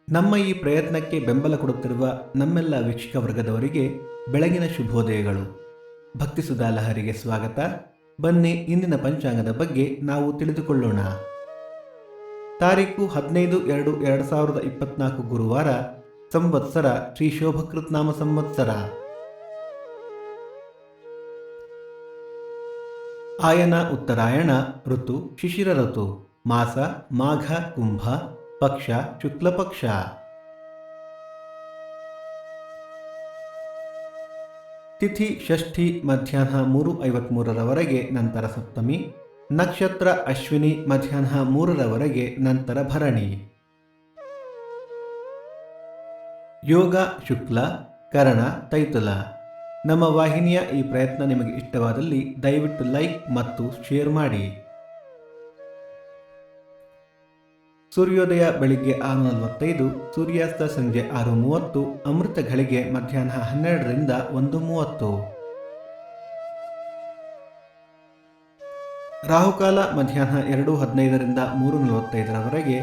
ನಮ್ಮ ಈ ಪ್ರಯತ್ನಕ್ಕೆ ಬೆಂಬಲ ಕೊಡುತ್ತಿರುವ ನಮ್ಮೆಲ್ಲ ವೀಕ್ಷಕ ವರ್ಗದವರಿಗೆ ಬೆಳಗಿನ ಶುಭೋದಯಗಳು. ಭಕ್ತಿ ಸುಧಾ ಲಹರಿಗೆ ಸ್ವಾಗತ. ಬನ್ನಿ ಇಂದಿನ ಪಂಚಾಂಗದ ಬಗ್ಗೆ ನಾವು ತಿಳಿದುಕೊಳ್ಳೋಣ. ತಾರೀಕು 15/2/2024 ಗುರುವಾರ, ಸಂವತ್ಸರ ಶ್ರೀ ಶೋಭಕೃತ್ ನಾಮ ಸಂವತ್ಸರ. ಆಯನ ಉತ್ತರಾಯಣ, ಋತು ಶಿಶಿರ ಋತು, ಮಾಸ ಮಾಘ ಕುಂಭ, ಪಕ್ಷ ಶುಕ್ಲ ಪಕ್ಷ. ತಿಥಿ ಷಷ್ಠಿ ಮಧ್ಯಾಹ್ನ 3:53 ನಂತರ ಸಪ್ತಮಿ. ನಕ್ಷತ್ರ ಅಶ್ವಿನಿ ಮಧ್ಯಾಹ್ನ 3 ನಂತರ ಭರಣಿ. ಯೋಗ ಶುಕ್ಲ, ಕರಣ ತೈತುಲ. ನಮ್ಮ ವಾಹಿನಿಯ ಈ ಪ್ರಯತ್ನ ನಿಮಗೆ ಇಷ್ಟವಾದಲ್ಲಿ ದಯವಿಟ್ಟು ಲೈಕ್ ಮತ್ತು ಶೇರ್ ಮಾಡಿ. ಸೂರ್ಯೋದಯ ಬೆಳಿಗ್ಗೆ 6:45, ಸೂರ್ಯಾಸ್ತ ಸಂಜೆ 6:30, ಅಮೃತ ಘಳಿಗೆ ಮಧ್ಯಾಹ್ನ 12ರಿಂದ 1:30. ರಾಹುಕಾಲ ಮಧ್ಯಾಹ್ನ 2:15ರಿಂದ 3:45,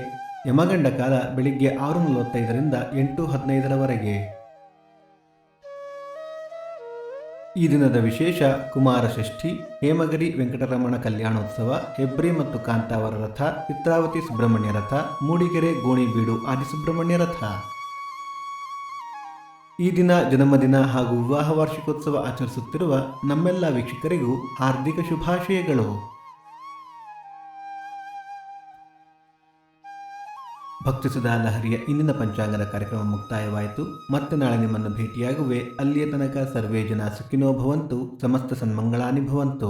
ಯಮಗಂಡ ಕಾಲ ಬೆಳಿಗ್ಗೆ 6:45ರಿಂದ 8:15. ಈ ದಿನದ ವಿಶೇಷ ಕುಮಾರ ಷಷ್ಠಿ, ಹೇಮಗಿರಿ ವೆಂಕಟರಮಣ ಕಲ್ಯಾಣೋತ್ಸವ, ಹೆಬ್ರಿ ಮತ್ತು ಕಾಂತಾವರ ರಥ, ಚಿತ್ರಾವತಿ ಸುಬ್ರಹ್ಮಣ್ಯ ರಥ, ಮೂಡಿಗೆರೆ ಗೋಣಿಬೀಡು ಆದಿಸುಬ್ರಹ್ಮಣ್ಯ ರಥ. ಈ ದಿನ ಜನ್ಮದಿನ ಹಾಗೂ ವಿವಾಹ ವಾರ್ಷಿಕೋತ್ಸವ ಆಚರಿಸುತ್ತಿರುವ ನಮ್ಮೆಲ್ಲ ವೀಕ್ಷಕರಿಗೂ ಹಾರ್ದಿಕ ಶುಭಾಶಯಗಳು. ಭಕ್ತಿ ಸುಧಾ ಲಹರಿಯ ಇಂದಿನ ಪಂಚಾಂಗದ ಕಾರ್ಯಕ್ರಮ ಮುಕ್ತಾಯವಾಯಿತು. ಮತ್ತೆ ನಾಳೆ ನಿಮ್ಮನ್ನು ಭೇಟಿಯಾಗುವೆ. ಅಲ್ಲಿಯ ತನಕ ಸರ್ವೇ ಜನ ಸುಖಿನೋ ಭವಂತು, ಸಮಸ್ತ ಸನ್ಮಂಗಳಾನಿ ಭವಂತು.